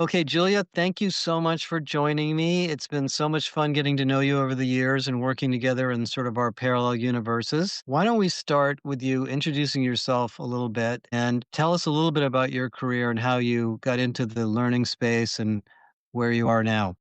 Okay, Julia, thank you so much for joining me. It's been so much fun getting to know you over the years and working together in sort of our parallel universes. Why don't we start with you introducing yourself a little bit and tell us a little bit about your career and how you got into the learning space and where you are now?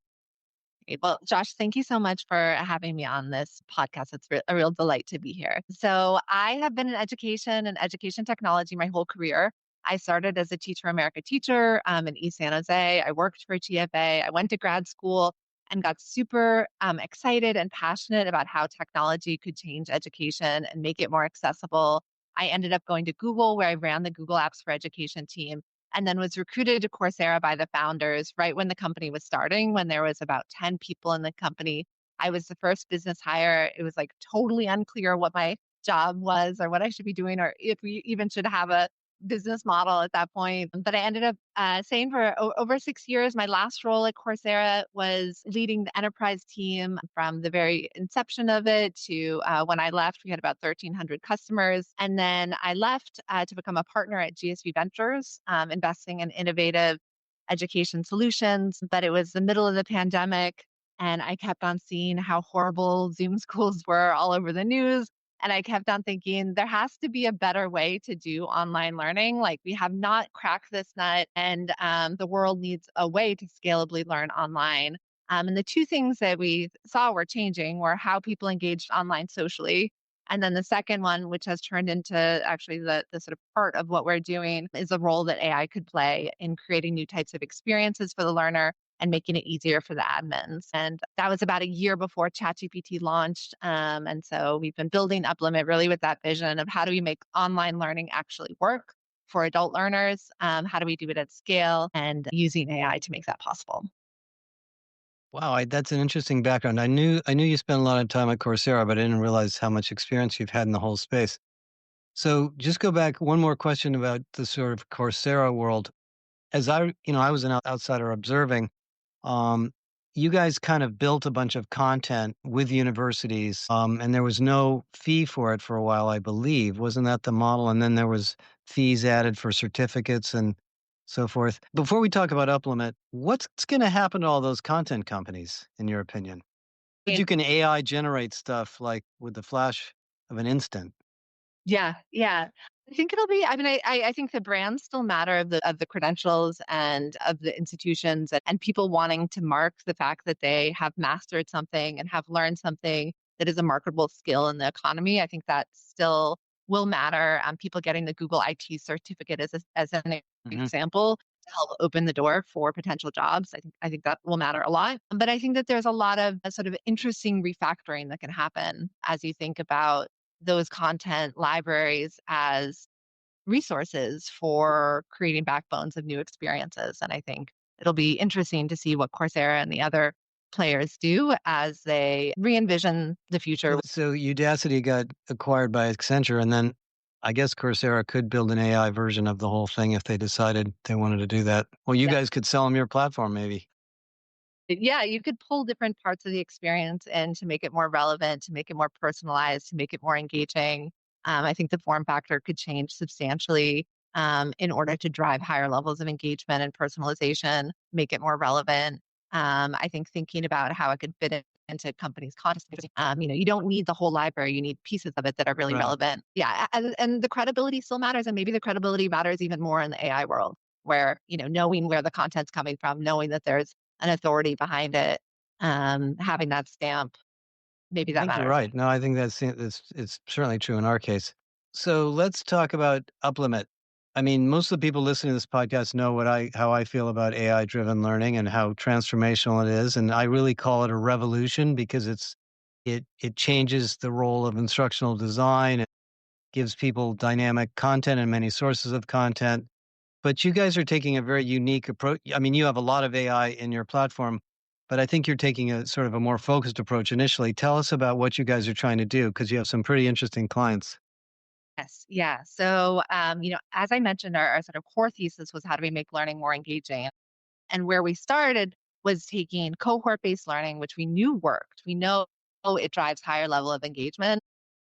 Great. Well, Josh, thank you so much for having me on this podcast. It's a real delight to be here. So, I have been in education and education technology my whole career. I started as a Teach for America teacher in East San Jose. I worked for TFA. I went to grad school and got super excited and passionate about how technology could change education and make it more accessible. I ended up going to Google, where I ran the Google Apps for Education team and then was recruited to Coursera by the founders right when the company was starting, when there was about 10 people in the company. I was the first business hire. It was like totally unclear what my job was or what I should be doing, or if we even should have a business model at that point. But I ended up staying for over 6 years. My last role at Coursera was leading the enterprise team from the very inception of it to when I left, we had about 1,300 customers. And then I left to become a partner at GSV Ventures, investing in innovative education solutions. But it was the middle of the pandemic. And I kept on seeing how horrible Zoom schools were all over the news. And I kept on thinking there has to be a better way to do online learning. Like we have not cracked this nut, and the world needs a way to scalably learn online. And the two things that we saw were changing were how people engaged online socially. And then the second one, which has turned into actually the sort of part of what we're doing, is the role that AI could play in creating new types of experiences for the learner and making it easier for the admins. And that was about a year before ChatGPT launched. And so we've been building Uplimit really with that vision of how do we make online learning actually work for adult learners? How do we do it at scale and using AI to make that possible? Wow, that's an interesting background. I knew you spent a lot of time at Coursera, but I didn't realize how much experience you've had in the whole space. So, just go back one more question about the sort of Coursera world. As I was an outsider observing. Um, you guys kind of built a bunch of content with universities, and there was no fee for it for a while, I believe. Wasn't that the model? And then there was fees added for certificates and so forth. Before we talk about Uplimit, what's going to happen to all those content companies, in your opinion? But you can AI generate stuff like with the flash of an instant. Yeah, yeah. I think it'll be, I mean, I think the brands still matter of the credentials and of the institutions and people wanting to mark the fact that they have mastered something and have learned something that is a marketable skill in the economy. I think that still will matter. People getting the Google IT certificate as an Hmm. example to help open the door for potential jobs. I think that will matter a lot. But I think that there's a lot of sort of interesting refactoring that can happen as you think about those content libraries as resources for creating backbones of new experiences. And I think it'll be interesting to see what Coursera and the other players do as they re envision the future. So Udacity got acquired by Accenture, and then I guess Coursera could build an AI version of the whole thing if they decided they wanted to do that. Well, you Yeah. guys could sell them your platform, maybe. Yeah, you could pull different parts of the experience in to make it more relevant, to make it more personalized, to make it more engaging. I think the form factor could change substantially in order to drive higher levels of engagement and personalization, make it more relevant. I think thinking about how it could fit into companies' content. You don't need the whole library; you need pieces of it that are really Right. relevant. Yeah, and the credibility still matters, and maybe the credibility matters even more in the AI world, where knowing where the content's coming from, knowing that there's an authority behind it, having that stamp, maybe I that think you're matters. right. No, I think it's certainly true in our case. So let's talk about Uplimit. I mean, most of the people listening to this podcast know how I feel about AI driven learning and how transformational it is. And I really call it a revolution because it changes the role of instructional design. It gives people dynamic content and many sources of content. But you guys are taking a very unique approach. I mean, you have a lot of AI in your platform, but I think you're taking a sort of a more focused approach initially. Tell us about what you guys are trying to do because you have some pretty interesting clients. Yes, yeah. So, as I mentioned, our sort of core thesis was how do we make learning more engaging? And where we started was taking cohort-based learning, which we knew worked. We know it drives higher level of engagement.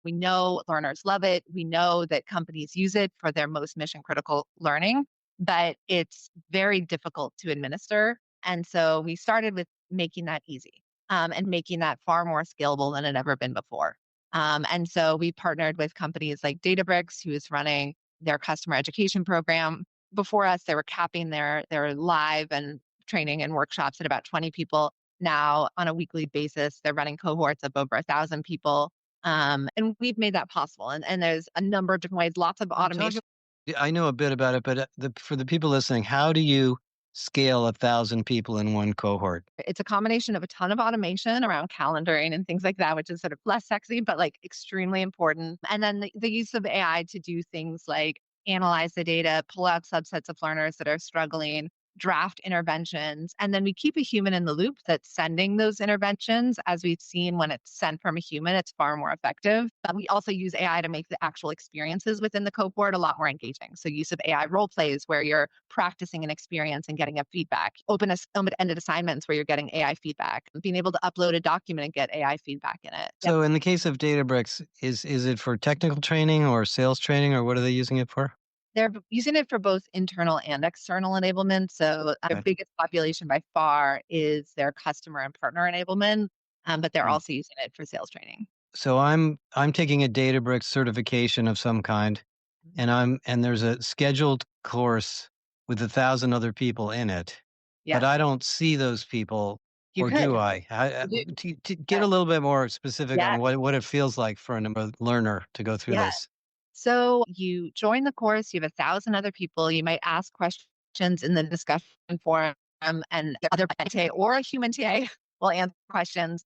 We know learners love it. We know that companies use it for their most mission critical learning. but it's very difficult to administer. And so we started with making that easy, and making that far more scalable than it had ever been before. And so we partnered with companies like Databricks, who is running their customer education program. Before us, they were capping their live and training and workshops at about 20 people. Now, on a weekly basis, they're running cohorts of over 1,000 people. And we've made that possible. And there's a number of different ways, lots of Well, talk automation. yeah, I know a bit about it, but, for the people listening, how do you scale 1,000 people in one cohort? It's a combination of a ton of automation around calendaring and things like that, which is sort of less sexy, but like extremely important. And then the use of AI to do things like analyze the data, pull out subsets of learners that are struggling, draft interventions. And then we keep a human in the loop that's sending those interventions. As we've seen, when it's sent from a human, it's far more effective. But we also use AI to make the actual experiences within the cohort a lot more engaging. So use of AI role plays where you're practicing an experience and getting a feedback, open-ended assignments where you're getting AI feedback, being able to upload a document and get AI feedback in it. Yep. So in the case of Databricks, is it for technical training or sales training, or what are they using it for? They're using it for both internal and external enablement. So their Okay. biggest population by far is their customer and partner enablement, but they're Mm. also using it for sales training. So I'm taking a Databricks certification of some kind, Mhm. and there's a scheduled course with 1,000 other people in it, but Yes, I don't see those people, you or do could. I? You do. To get a Yes. little bit more specific on Yes. what it feels like for a learner to go through Yes. this. So you join the course, you have 1,000 other people, you might ask questions in the discussion forum, and the other TA or a human TA will answer questions.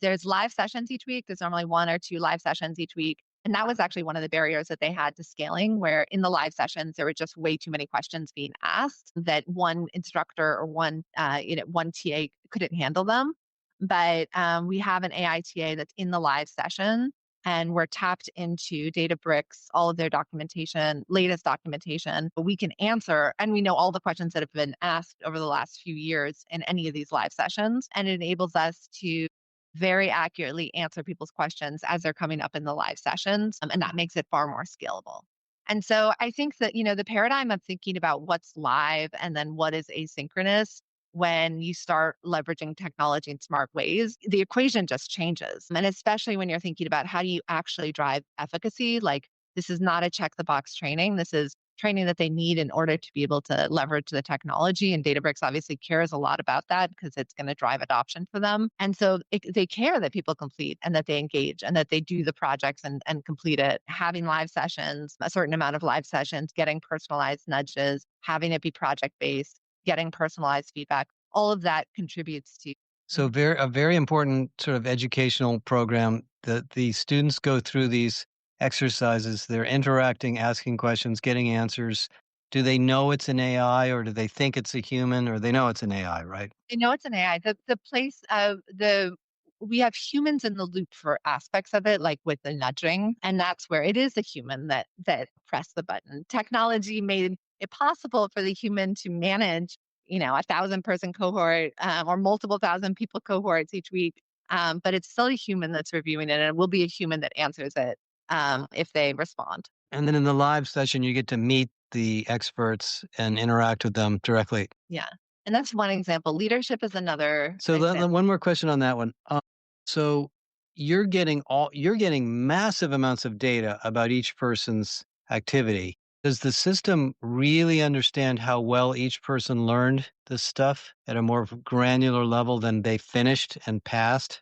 There's live sessions each week. There's normally one or two live sessions each week. And that was actually one of the barriers that they had to scaling, where in the live sessions, there were just way too many questions being asked that one instructor or one TA couldn't handle them. But we have an AI TA that's in the live session, and we're tapped into Databricks, all of their documentation, latest documentation. But we can answer, and we know all the questions that have been asked over the last few years in any of these live sessions. And it enables us to very accurately answer people's questions as they're coming up in the live sessions. And that makes it far more scalable. And so I think that, the paradigm of thinking about what's live and then what is asynchronous, when you start leveraging technology in smart ways, the equation just changes. And especially when you're thinking about how do you actually drive efficacy, like this is not a check the box training. This is training that they need in order to be able to leverage the technology. And Databricks obviously cares a lot about that because it's going to drive adoption for them. And so they care that people complete and that they engage and that they do the projects and complete it. Having live sessions, a certain amount of live sessions, getting personalized nudges, having it be project based, getting personalized feedback, all of that contributes to. So a very important sort of educational program that the students go through these exercises. They're interacting, asking questions, getting answers. Do they know it's an AI, or do they think it's a human, or they know it's an AI, right? I know it's an AI. The place of the We have humans in the loop for aspects of it, like with the nudging, and that's where it is a human that pressed the button. Technology made it possible for the human to manage, 1,000-person cohort, or multiple thousand people cohorts each week. But it's still a human that's reviewing it, and it will be a human that answers it, if they respond. And then in the live session, you get to meet the experts and interact with them directly. Yeah, and that's one example. Leadership is another So example. one more question on that one. So you're getting massive amounts of data about each person's activity. Does the system really understand how well each person learned this stuff at a more granular level than they finished and passed?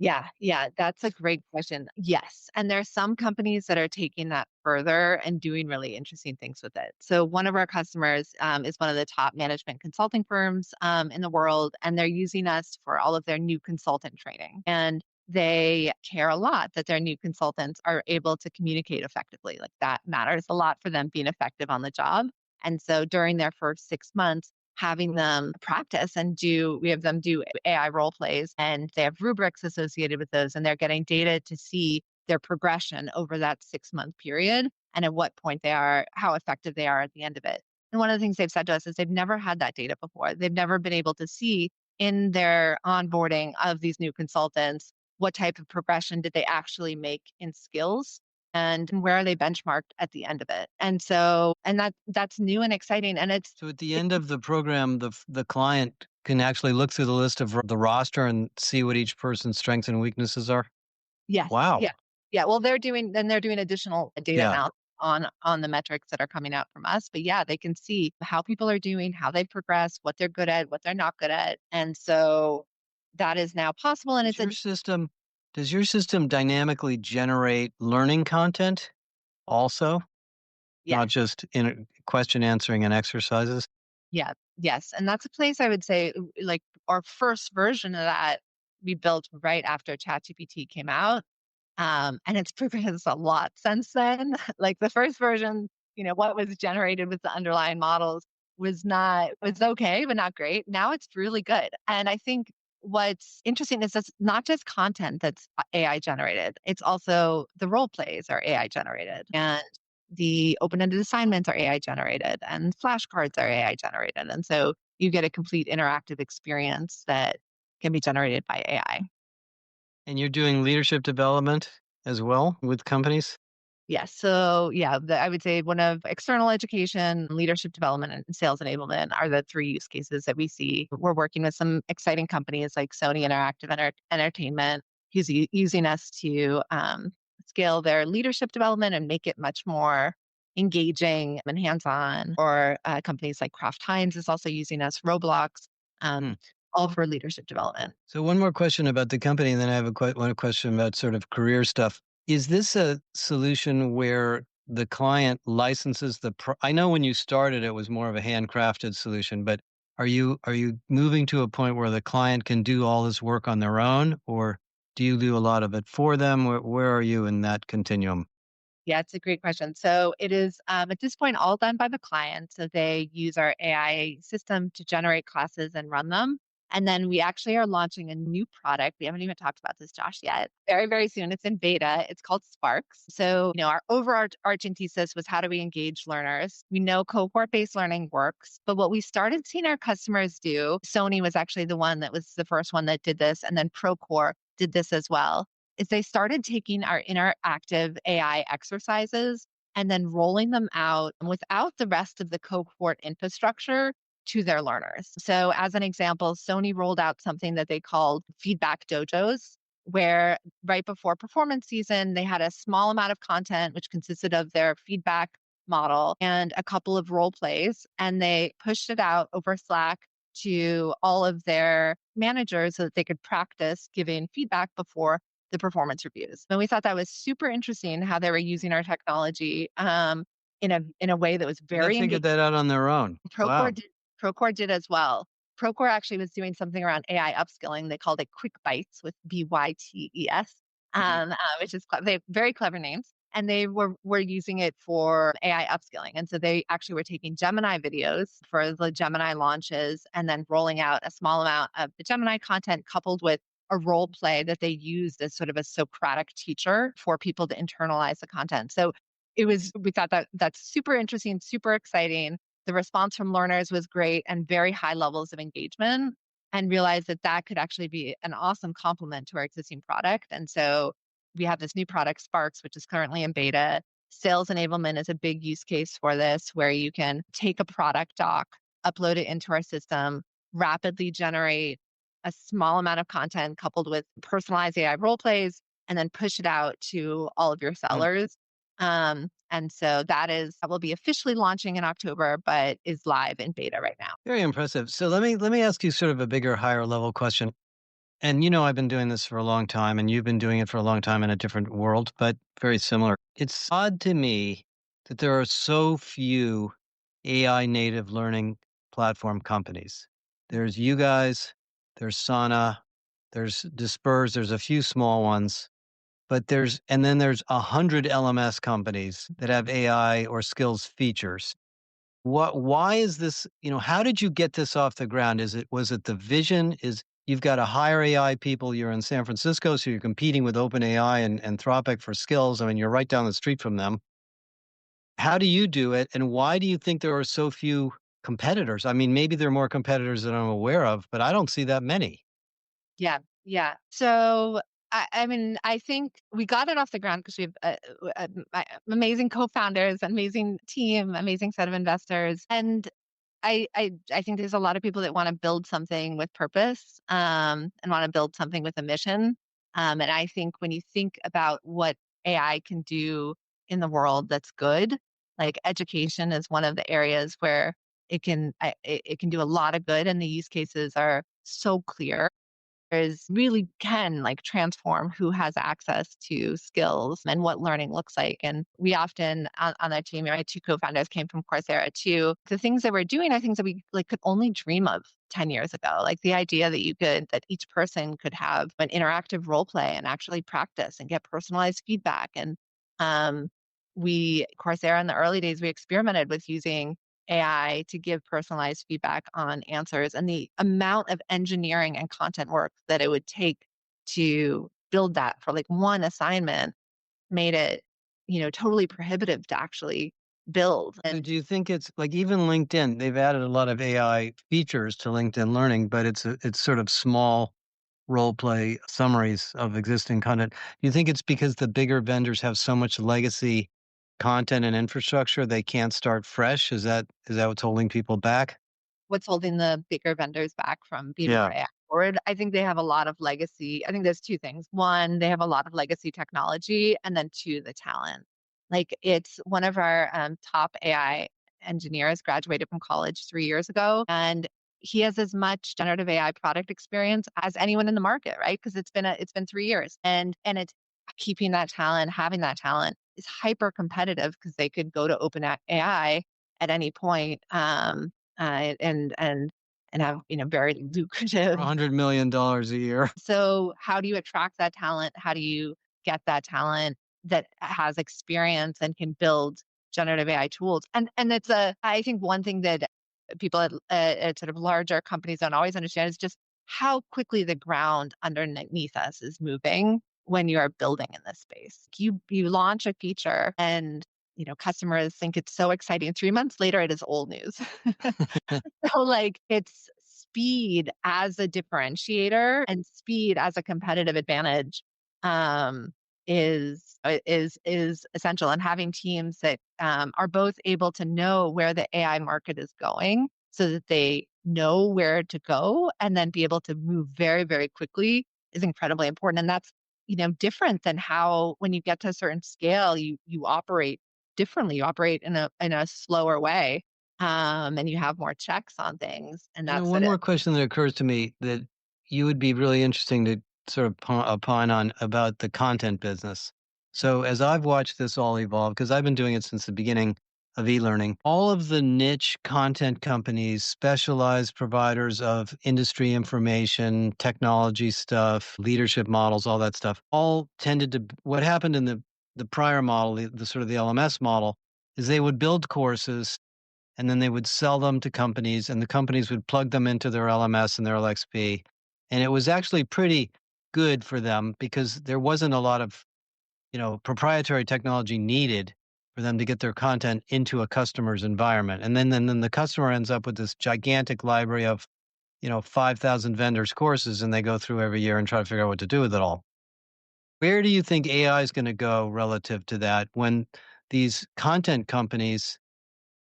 Yeah, yeah, that's a great question. Yes, and there are some companies that are taking that further and doing really interesting things with it. So one of our customers, is one of the top management consulting firms, in the world, and they're using us for all of their new consultant training. And they care a lot that their new consultants are able to communicate effectively. Like that matters a lot for them being effective on the job. And so during their first 6 months, having them practice and we have them do AI role plays, and they have rubrics associated with those, and they're getting data to see their progression over that 6-month period and at what point they are, how effective they are at the end of it. And one of the things they've said to us is they've never had that data before. They've never been able to see in their onboarding of these new consultants what type of progression did they actually make in skills. and where are they benchmarked at the end of it. And so, and that's new and exciting. And So at the end of the program, the client can actually look through the list of the roster and see what each person's strengths and weaknesses are? yes, Wow. yeah. Yeah, well, they're doing additional data Yeah. analysis on the metrics that are coming out from us. But yeah, they can see how people are doing, how they've progressed, what they're good at, what they're not good at. And so that is now possible. And Does it's a your system does your system dynamically generate learning content also, not yes. just in question answering and exercises? Yeah, yes. And that's a place I would say, like our first version of that we built right after ChatGPT came out. And it's progressed a lot since then. Like the first version, what was generated with the underlying models was okay, but not great. Now it's really good. And I think what's interesting is it's not just content that's AI generated. It's also the role plays are AI generated. And the open-ended assignments are AI generated and flashcards are AI generated. And so you get a complete interactive experience that can be generated by AI. And you're doing leadership development as well with companies? Yes. So, yeah, I would say one of external education, leadership development, and sales enablement are the three use cases that we see. We're working with some exciting companies like Sony Interactive Entertainment, who's using us to scale their leadership development and make it much more engaging and hands on. Or companies like Kraft Heinz is also using us, Roblox, Hmm. um, all for leadership development. So one more question about the company, and then I have one question about sort of career stuff. Is this a solution where the client licenses I know when you started it was more of a handcrafted solution, but are you moving to a point where the client can do all this work on their own, or do you do a lot of it for them? Where are you in that continuum? Yeah, it's a great question. So it is at this point all done by the client. So they use our AI system to generate classes and run them. And then we actually are launching a new product. We haven't even talked about this, Josh, yet. Very, very soon. It's in beta. It's called Sparks. So, our overarching thesis was how do we engage learners? We know cohort-based learning works, but what we started seeing our customers do, Sony was actually the one that was the first one that did this, and then Procore did this as well is they started taking our interactive AI exercises and then rolling them out without the rest of the cohort infrastructure to their learners. So, as an example, Sony rolled out something that they called feedback dojos, where right before performance season, they had a small amount of content, which consisted of their feedback model and a couple of role plays, and they pushed it out over Slack to all of their managers so that they could practice giving feedback before the performance reviews. And we thought that was super interesting how they were using our technology in a way that was And they very figured engaging. that out on their own. Procore Wow. did Procore did as well. Procore actually was doing something around AI upskilling. They called it Quick Bites with BYTES, Mhm. which is they have very clever names. And they were using it for AI upskilling. And so they actually were taking Gemini videos for the Gemini launches and then rolling out a small amount of the Gemini content coupled with a role play that they used as sort of a Socratic teacher for people to internalize the content. So we thought that that's super interesting, super exciting. The response from learners was great and very high levels of engagement, and realized that that could actually be an awesome complement to our existing product. And so we have this new product, Sparks, which is currently in beta. Sales enablement is a big use case for this, where you can take a product doc, upload it into our system, rapidly generate a small amount of content coupled with personalized AI role plays, and then push it out to all of your sellers. And so that will be officially launching in October, but is live in beta right now. Very impressive. So let me ask you sort of a bigger, higher level question. And I've been doing this for a long time, and you've been doing it for a long time in a different world, but very similar. It's odd to me that there are so few AI native learning platform companies. There's you guys, there's Sana, there's Disperse, there's a few small ones, but then there's 100 LMS companies that have AI or skills features. Why is this, how did you get this off the ground? Was it the vision? Is You've got to hire AI people, you're in San Francisco, so you're competing with OpenAI and Anthropic for skills. I mean, you're right down the street from them. How do you do it? And why do you think there are so few competitors? I mean, maybe there are more competitors that I'm aware of, but I don't see that many. Yeah, yeah. So I mean, I think we got it off the ground because we have amazing co-founders, amazing team, amazing set of investors, and I think there's a lot of people that want to build something with purpose, and want to build something with a mission. And I think when you think about what AI can do in the world that's good, like education is one of the areas where it can do a lot of good, and the use cases are so clear is really can like transform who has access to skills and what learning looks like. And we often on our team, my two co-founders came from Coursera too. The things that we're doing are things that we like could only dream of 10 years ago. Like the idea that that each person could have an interactive role play and actually practice and get personalized feedback. And um, Coursera in the early days, we experimented with using AI to give personalized feedback on answers, and the amount of engineering and content work that it would take to build that for like one assignment made it, totally prohibitive to actually build. So And do you think it's like even LinkedIn, they've added a lot of AI features to LinkedIn Learning, but it's sort of small role play summaries of existing content. Do you think it's because the bigger vendors have so much legacy content and infrastructure they can't start fresh? Is that what's holding people back? what's holding the bigger vendors back from being more Yeah. AI forward? I think they have a lot of legacy. I think there's two things. One, they have a lot of legacy technology, and then two, the talent. Like it's one of our top AI engineers graduated from college 3 years ago, and he has as much generative AI product experience as anyone in the market, right? Because it's been 3 years, and it's keeping that talent, having that talent is hyper competitive because they could go to open AI at any point. And have very lucrative. $100 million a year. So how do you attract that talent? How do you get that talent that has experience and can build generative AI tools? And it's a I think one thing that people at sort of larger companies don't always understand is just how quickly the ground underneath us is moving when you are building in this space. You launch a feature and customers think it's so exciting. 3 months later, it is old news. So, like, it's speed as a differentiator and speed as a competitive advantage, um, is essential. And having teams that, are both able to know where the AI market is going so that they know where to go and then be able to move very, very quickly is incredibly important. And that's, different than how when you get to a certain scale, you operate differently. You operate in a slower way, and you have more checks on things, and that's One it. more question that occurs to me that you would be really interesting to sort of opine on about the content business. So, as I've watched this all evolve, because I've been doing it since the beginning of e-learning, all of the niche content companies, specialized providers of industry information, technology stuff, leadership models, all that stuff, all tended to. What happened in the prior model, the sort of the LMS model, is they would build courses and then they would sell them to companies and the companies would plug them into their LMS and their LXP. And it was actually pretty good for them because there wasn't a lot of, proprietary technology needed for them to get their content into a customer's environment. And then the customer ends up with this gigantic library of, 5,000 vendors courses and they go through every year and try to figure out what to do with it all. Where do you think AI is going to go relative to that when these content companies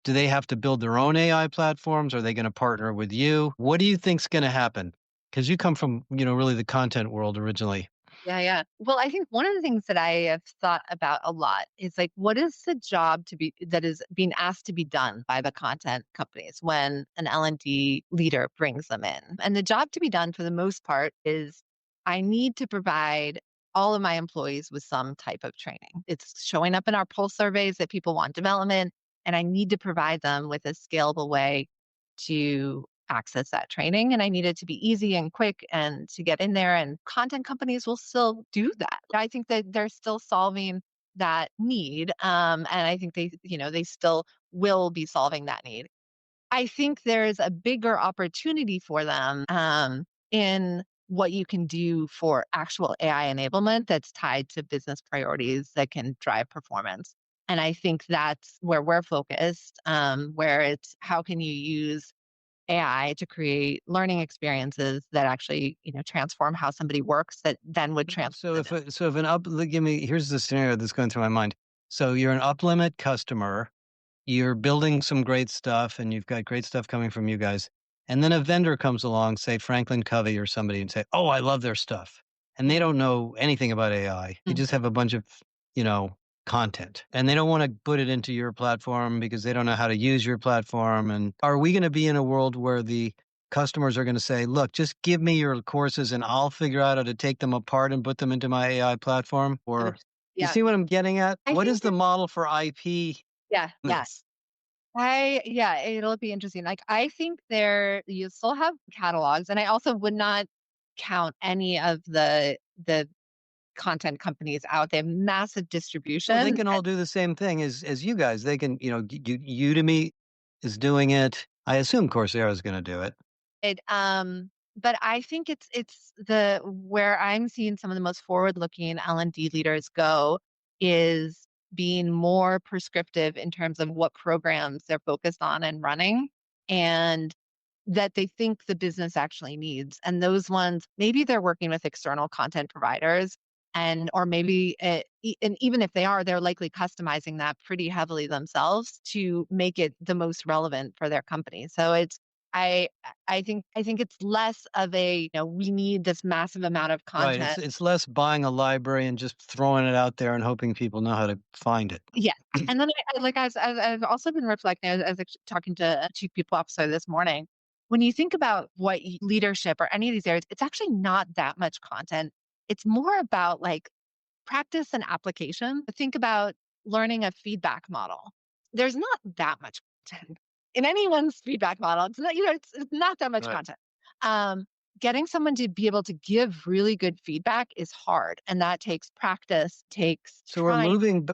do they have to build their own AI platforms? Are they gonna partner with you? What do you think's gonna happen? Because you come from, really the content world originally. Yeah, yeah. Well, I think one of the things that I have thought about a lot is like, what is the job that is being asked to be done by the content companies when an L&D leader brings them in? And the job to be done for the most part is I need to provide all of my employees with some type of training. It's showing up in our pulse surveys that people want development, and I need to provide them with a scalable way to access that training, and I need it to be easy and quick and to get in there, and content companies will still do that. I think that they're still solving that need, and I think they still will be solving that need. I think there's a bigger opportunity for them, in what you can do for actual AI enablement that's tied to business priorities that can drive performance. And I think that's where we're focused, where it's how can you use AI to create learning experiences that actually, transform how somebody works that then would transform So the if business. if an up give me here's the scenario that's going through my mind. So you're an Uplimit customer, you're building some great stuff, and you've got great stuff coming from you guys. And then a vendor comes along, say Franklin Covey or somebody, and say, "Oh, I love their stuff," and they Mhm, don't know anything about AI. They just mhm. have a bunch of you know content, and they don't want to put it into your platform because they don't know how to use your platform. And are we going to be in a world where the customers are going to say, "Look, just give me your courses, and I'll figure out how to take them apart and put them into my AI platform"? Or you Yeah. see what I'm getting at? I What think is the that model for IP? yeah, yeah. This Yeah, it'll be interesting. Like, I think you still have catalogs, and I also would not count any of the content companies out. They have massive Oh, they distribution. can all do the same thing as you guys. They can, Udemy is doing it. I assume Coursera is gonna do it. But I think it's the where I'm seeing some of the most forward-looking L&D leaders go is being more prescriptive in terms of what programs they're focused on and running, and that they think the business actually needs. And those ones, maybe they're working with external content providers and or maybe and even if they are, they're likely customizing that pretty heavily themselves to make it the most relevant for their company. So it's I I think it's less of a, we need this massive amount of Right. content. It's less buying a library and just throwing it out there and hoping people know how to find it. Yes. And then like as I've also been reflecting as talking to a chief people officer this morning, when you think about what leadership or any of these areas, it's actually not that much content. It's more about like practice and application. Think about learning a feedback model. There's not that much content in anyone's feedback model. It's not, it's not that much Right. content. Um, Getting someone to be able to give really good feedback is hard. And that takes practice, takes So we're trying. moving,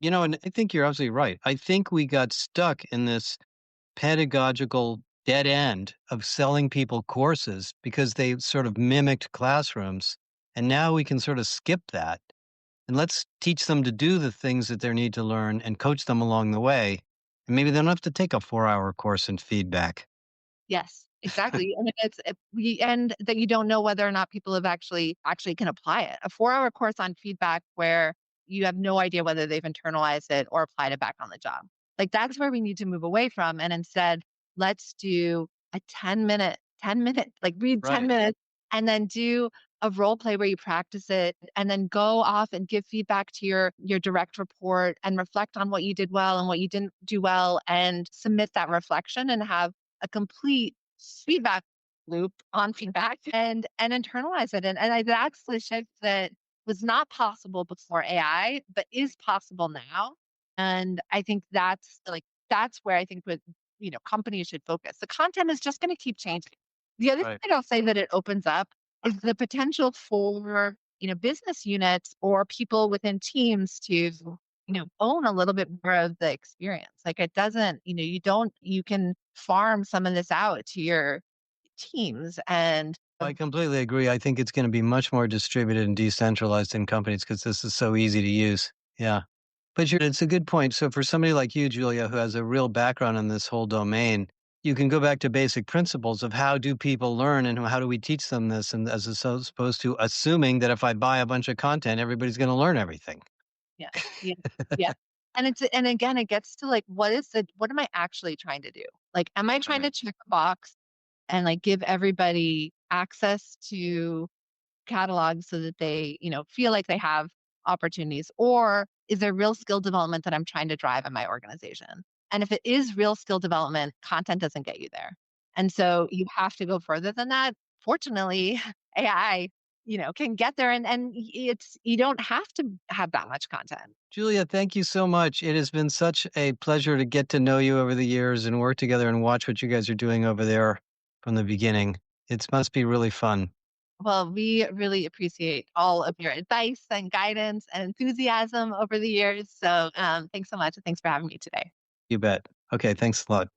and I think you're absolutely right. I think we got stuck in this pedagogical dead end of selling people courses because they sort of mimicked classrooms. And now we can sort of skip that and let's teach them to do the things that they need to learn and coach them along the way. And maybe they don't have to take a 4-hour course in feedback. Yes, exactly. And and that you don't know whether or not people have actually can apply it. A 4-hour course on feedback where you have no idea whether they've internalized it or applied it back on the job. Like that's where we need to move away from. And instead, let's do a 10-minute, like read 10 Right. minutes and then do a role play where you practice it and then go off and give feedback to your direct report and reflect on what you did well and what you didn't do well and submit that reflection and have a complete feedback loop on feedback and internalize it. And that's the shift that was not possible before AI, but is possible now. And I think that's where I think with companies should focus. The content is just going to keep changing. The other thing Right. that I'll say that it opens up is the potential for business units or people within teams to own a little bit more of the experience. Like it doesn't, you can farm some of this out to your teams and I completely agree. I think it's going to be much more distributed and decentralized in companies because this is so easy to use. Yeah. But it's a good point. So for somebody like you, Julia, who has a real background in this whole domain, you can go back to basic principles of how do people learn and how do we teach them this, and opposed to assuming that if I buy a bunch of content, everybody's going to learn everything. yeah, yeah, yeah. And again, it gets to like what am I actually trying to do? Like, am I trying to Right. check a box and like give everybody access to catalog so that they, feel like they have opportunities? Or is there real skill development that I'm trying to drive in my organization? And if it is real skill development, content doesn't get you there. And so you have to go further than that. Fortunately, AI, can get there and it's you don't have to have that much content. Julia, thank you so much. It has been such a pleasure to get to know you over the years and work together and watch what you guys are doing over there from the beginning. It must be really fun. Well, we really appreciate all of your advice and guidance and enthusiasm over the years. So thanks so much. And thanks for having me today. You bet. Okay, thanks a lot.